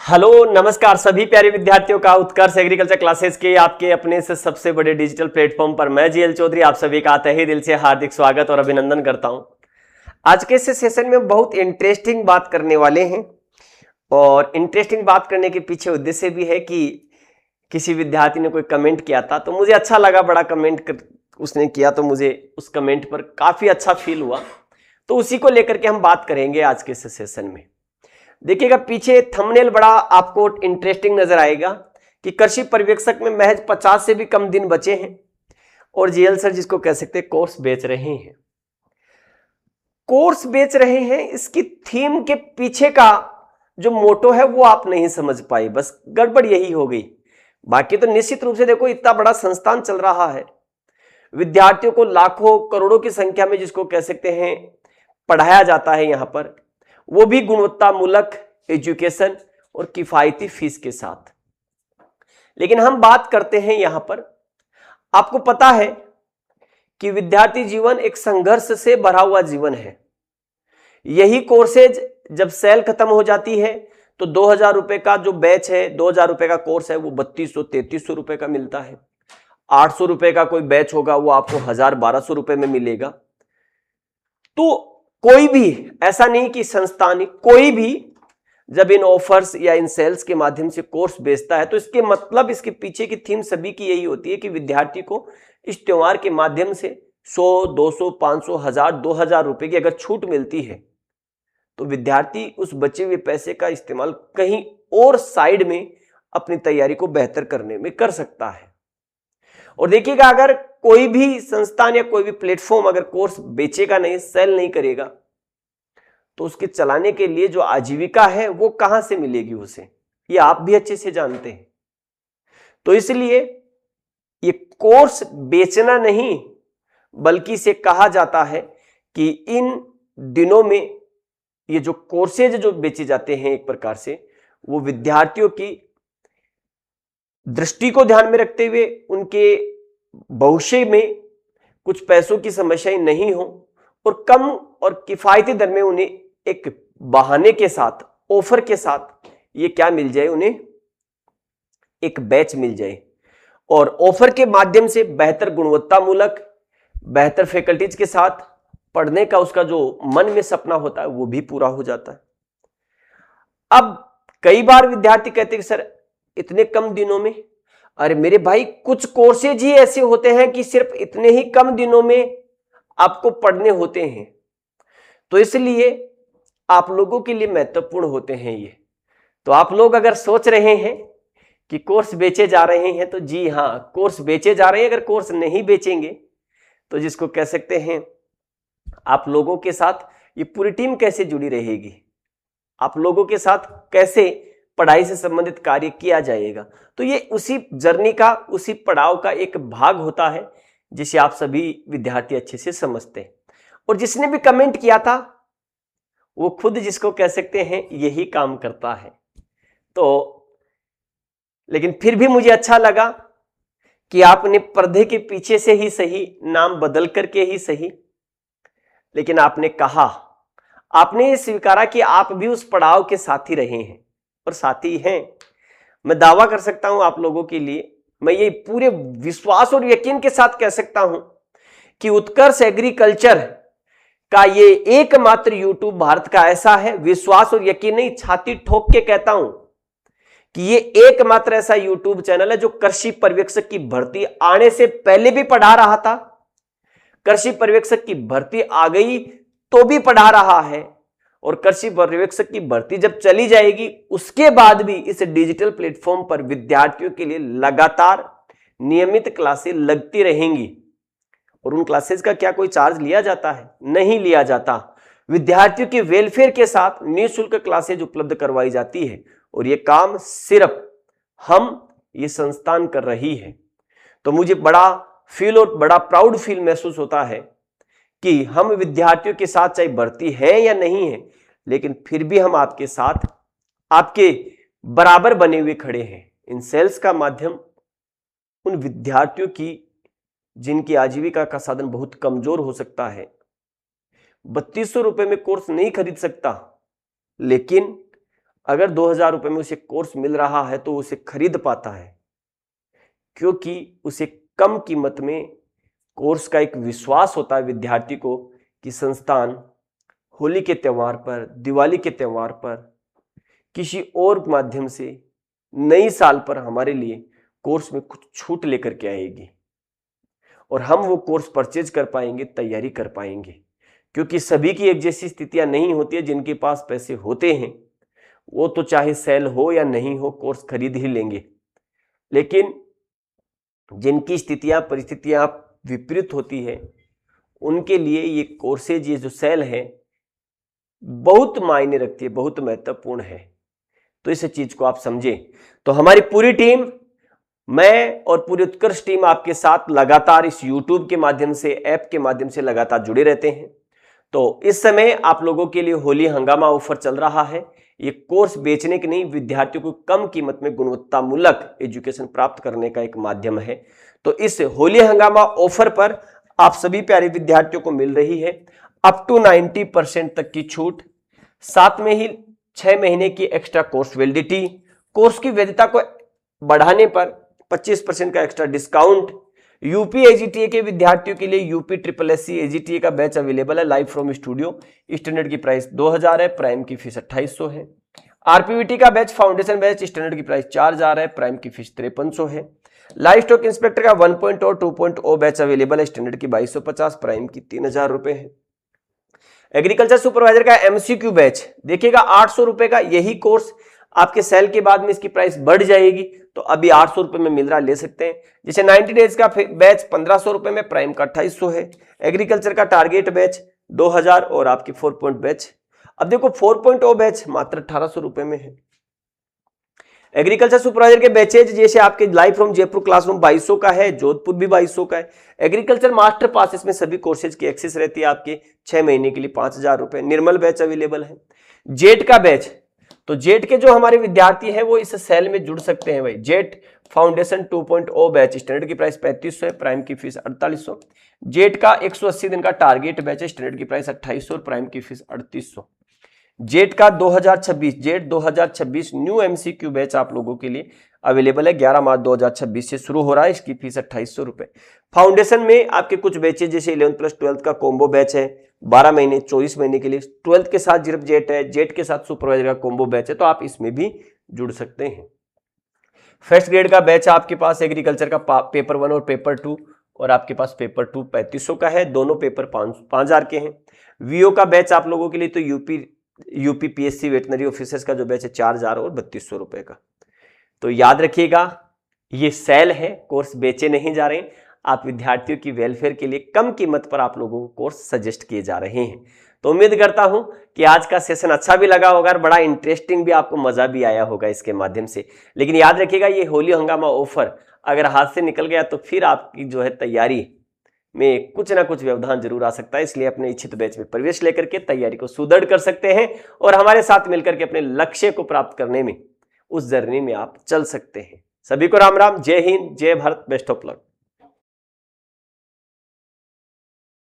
Hello नमस्कार सभी प्यारे विद्यार्थियों का उत्कर्ष एग्रीकल्चर क्लासेस के आपके अपने से सबसे बड़े डिजिटल प्लेटफॉर्म पर मैं जीएल चौधरी आप सभी का तहे दिल से हार्दिक स्वागत और अभिनंदन करता हूं। आज के इस सेशन में बहुत इंटरेस्टिंग बात करने वाले हैं और इंटरेस्टिंग बात करने के पीछे उद्देश्य भी है कि किसी विद्यार्थी ने कोई कमेंट किया था तो मुझे अच्छा लगा, बड़ा कमेंट उसने किया तो मुझे उस कमेंट पर काफी अच्छा फील हुआ, तो उसी को लेकर के हम बात करेंगे आज के इस सेशन में। देखिएगा पीछे थंबनेल बड़ा आपको इंटरेस्टिंग नजर आएगा कि कृषि पर्यवेक्षक में महज 50 से भी कम दिन बचे हैं और जीएल सर जिसको कह सकते हैं कोर्स बेच रहे हैं। कोर्स बेच रहे हैं, इसकी थीम के पीछे का जो मोटो है वो आप नहीं समझ पाए, बस गड़बड़ यही हो गई। बाकी तो निश्चित रूप से देखो इतना बड़ा संस्थान चल रहा है, विद्यार्थियों को लाखों करोड़ों की संख्या में जिसको कह सकते हैं पढ़ाया जाता है यहां पर, वो भी गुणवत्तामूलक एजुकेशन और किफायती फीस के साथ। लेकिन हम बात करते हैं यहां पर, आपको पता है कि विद्यार्थी जीवन एक संघर्ष से भरा हुआ जीवन है। यही कोर्सेज जब सेल खत्म हो जाती है तो 2000 रुपए का जो बैच है, 2000 रुपए का कोर्स है वो 3200-3300 रुपए का मिलता है। 800 रुपए का कोई बैच होगा वो आपको 1000-1200 रुपए में मिलेगा। तो कोई भी ऐसा नहीं कि संस्थान, कोई भी जब इन ऑफर्स या इन सेल्स के माध्यम से कोर्स बेचता है तो इसके मतलब, इसके पीछे की थीम सभी की यही होती है कि विद्यार्थी को इस त्योहार के माध्यम से 100, 200, 500, 1000, 2000 रुपए की अगर छूट मिलती है तो विद्यार्थी उस बचे हुए पैसे का इस्तेमाल कहीं और साइड में अपनी तैयारी को बेहतर करने में कर सकता है। और देखिएगा अगर कोई भी संस्थान या कोई भी प्लेटफॉर्म अगर कोर्स बेचेगा नहीं, सेल नहीं करेगा, तो उसके चलाने के लिए जो आजीविका है वो कहां से मिलेगी उसे, ये आप भी अच्छे से जानते हैं। तो इसलिए ये कोर्स बेचना नहीं बल्कि इसे कहा जाता है कि इन दिनों में ये जो कोर्सेज जो बेचे जाते हैं एक प्रकार से वो विद्यार्थियों की दृष्टि को ध्यान में रखते हुए उनके भविष्य में कुछ पैसों की समस्याएं नहीं हो और कम और किफायती दर में उन्हें एक बहाने के साथ, ऑफर के साथ ये क्या मिल जाए, उन्हें एक बैच मिल जाए और ऑफर के माध्यम से बेहतर गुणवत्तामूलक, बेहतर फैकल्टीज के साथ पढ़ने का उसका जो मन में सपना होता है वो भी पूरा हो जाता है। अब कई बार विद्यार्थी कहते हैं कि सर इतने कम दिनों में, अरे मेरे भाई कुछ कोर्सेज ही ऐसे होते हैं कि सिर्फ इतने ही कम दिनों में आपको पढ़ने होते हैं, तो इसलिए आप लोगों के लिए महत्वपूर्ण होते हैं ये। तो आप लोग अगर सोच रहे हैं कि कोर्स बेचे जा रहे हैं तो जी हां, कोर्स बेचे जा रहे हैं। अगर कोर्स नहीं बेचेंगे तो जिसको कह सकते हैं आप लोगों के साथ ये पूरी टीम कैसे जुड़ी रहेगी, आप लोगों के साथ कैसे पढ़ाई से संबंधित कार्य किया जाएगा। तो ये उसी जर्नी का, उसी पड़ाव का एक भाग होता है जिसे आप सभी विद्यार्थी अच्छे से समझते हैं। और जिसने भी कमेंट किया था वो खुद जिसको कह सकते हैं यही काम करता है। तो लेकिन फिर भी मुझे अच्छा लगा कि आपने पर्दे के पीछे से ही सही, नाम बदल करके ही सही, लेकिन आपने कहा, आपने ये स्वीकारा कि आप भी उस पड़ाव के साथी रहे हैं और साथी हैं। मैं दावा कर सकता हूं आप लोगों के लिए, मैं ये पूरे विश्वास और यकीन के साथ कह सकता हूं कि उत्कर्ष एग्रीकल्चर का ये एकमात्र यूट्यूब भारत का ऐसा है, विश्वास और यकीन नहीं, छाती ठोक के कहता हूं कि ये एकमात्र ऐसा यूट्यूब चैनल है जो कृषि पर्यवेक्षक की भर्ती आने से पहले भी पढ़ा रहा था, कृषि पर्यवेक्षक की भर्ती आ गई तो भी पढ़ा रहा है, और कृषि पर्यवेक्षक की भर्ती जब चली जाएगी उसके बाद भी इस डिजिटल प्लेटफॉर्म पर विद्यार्थियों के लिए लगातार नियमित क्लासेस लगती रहेंगी। और उन क्लासेस का क्या कोई चार्ज लिया जाता है? नहीं लिया जाता। विद्यार्थियों के वेलफेयर के साथ निःशुल्क क्लासेज उपलब्ध करवाई जाती है और यह काम सिर्फ ये संस्थान कर रही है। तो मुझे बड़ा फील और बड़ा प्राउड फील महसूस होता है कि हम विद्यार्थियों के साथ चाहे भर्ती है या नहीं है, लेकिन फिर भी हम आपके साथ, आपके बराबर बने हुए खड़े हैं। इन सेल्स का माध्यम उन विद्यार्थियों की जिनकी आजीविका का साधन बहुत कमजोर हो सकता है, 3200 रुपए में कोर्स नहीं खरीद सकता, लेकिन अगर 2000 रुपए में उसे कोर्स मिल रहा है तो उसे खरीद पाता है, क्योंकि उसे कम कीमत में कोर्स का एक विश्वास होता है विद्यार्थी को कि संस्थान होली के त्यौहार पर, दिवाली के त्यौहार पर, किसी और माध्यम से नई साल पर हमारे लिए कोर्स में कुछ छूट लेकर के आएगी और हम वो कोर्स परचेज कर पाएंगे, तैयारी कर पाएंगे। क्योंकि सभी की एक जैसी स्थितियां नहीं होती है। जिनके पास पैसे होते हैं वो तो चाहे सेल हो या नहीं हो कोर्स खरीद ही लेंगे, लेकिन जिनकी स्थितियां, परिस्थितियां विपरीत होती है उनके लिए ये कोर्सेज, ये जो सेल है बहुत मायने रखती है, बहुत महत्वपूर्ण है। तो इस चीज को आप समझें। तो हमारी पूरी टीम, मैं और पूरी उत्कर्ष टीम आपके साथ लगातार इस YouTube के माध्यम से, ऐप के माध्यम से लगातार जुड़े रहते हैं। तो इस समय आप लोगों के लिए होली हंगामा ऑफर चल रहा है। ये कोर्स बेचने के नहीं, विद्यार्थियों को कम कीमत में गुणवत्तामूलक एजुकेशन प्राप्त करने का एक माध्यम है। तो इस होली हंगामा ऑफर पर आप सभी प्यारे विद्यार्थियों को मिल रही है अप टू 90% तक की छूट, साथ में ही 6 महीने की एक्स्ट्रा कोर्स वैलिडिटी, कोर्स की वैधता को बढ़ाने पर 25% का एक्स्ट्रा डिस्काउंट। यूपी एजीटीए के विद्यार्थियों के लिए यूपी ट्रिपल एससी एजीटीए का बैच अवेलेबल है लाइव फ्रॉम स्टूडियो। स्टैंडर्ड की प्राइस 2000 है, प्राइम की फीस 2800 है। आरपीवीटी का बैच, फाउंडेशन बैच, स्टैंडर्ड की प्राइस 4000 है, प्राइम की फीस 5300 है। लाइव स्टॉक इंस्पेक्टर का 1.0 और 2.0 बैच अवेलेबल है, स्टैंडर्ड की 2250, प्राइम की 3000 रुपए है। एग्रीकल्चर सुपरवाइजर का एमसीक्यू बैच देखिएगा 800 रुपए का। यही कोर्स आपके सेल के बाद में इसकी प्राइस बढ़ जाएगी, तो अभी 800 रुपए में मिल रहा, ले सकते हैं। जैसे 90 डेज का बैच 1500 रुपए में, प्राइम का 2800 है। एग्रीकल्चर का टारगेट बैच 2000 और आपकी 4 पॉइंट बैच, अब देखो 4.0 बैच मात्र 1800 रुपए में है। एग्रीकल्चर सुपरवाइजर के बैचेज जैसे आपके लाइव फ्रॉम जयपुर क्लासरूम 2200 का है, जोधपुर भी 2200 का है। एग्रीकल्चर मास्टर पासेस में सभी कोर्सेज की एक्सेस रहती है आपके 6 महीने के लिए 5000 रुपए। निर्मल बैच अवेलेबल है। जेट का बैच, तो जेट के जो हमारे विद्यार्थी हैं वो इस सेल में जुड़ सकते हैं भाई। जेट फाउंडेशन 2.0 बैच, स्टैंडर्ड की प्राइस 3500 है, प्राइम की फीस 4800। जेट का 180 दिन का टारगेट बैच है, स्टैंडर्ड की प्राइस 2800 और प्राइम की फीस 3800। जेट का 2026, जेट 2026 न्यू एमसीक्यू बैच आप लोगों के लिए अवेलेबल है, 11 मार्च 2026 से शुरू हो रहा है, इसकी फीस 2800 रुपए। फाउंडेशन में आपके कुछ बैचेज जैसे 11th प्लस 12th का कॉम्बो बैच है 12 महीने 24 महीने के लिए, 12th के साथ जिरप जेट है, जेट के साथ सुपरवाइजर का कॉम्बो बैच है, तो आप इसमें भी जुड़ सकते हैं। फर्स्ट ग्रेड का बैच आपके पास एग्रीकल्चर का पेपर 1 और पेपर 2, और आपके पास पेपर 2 3500 का है, दोनों पेपर 5000 के हैं। वीओ का बैच आप लोगों के लिए तो यूपी पीएससी वेटनरी ऑफिसर्स का जो बैच है 4000 और 3200 रुपए का। तो याद रखिएगा ये सेल है, कोर्स बेचे नहीं जा रहे हैं, आप विद्यार्थियों की वेलफेयर के लिए कम कीमत पर आप लोगों को कोर्स सजेस्ट किए जा रहे हैं। तो उम्मीद करता हूं कि आज का सेशन अच्छा भी लगा होगा और बड़ा इंटरेस्टिंग भी, आपको मजा भी आया होगा इसके माध्यम से। लेकिन याद रखिएगा ये होली हंगामा ऑफर अगर हाथ से निकल गया तो फिर आपकी जो है तैयारी में कुछ ना कुछ व्यवधान जरूर आ सकता है। इसलिए अपने इच्छित बैच में प्रवेश लेकर के तैयारी को सुदृढ़ कर सकते हैं और हमारे साथ मिलकर के अपने लक्ष्य को प्राप्त करने में, उस जर्नी में आप चल सकते हैं। सभी को राम राम, जय हिंद, जय भारत, बेस्ट ऑफ लक।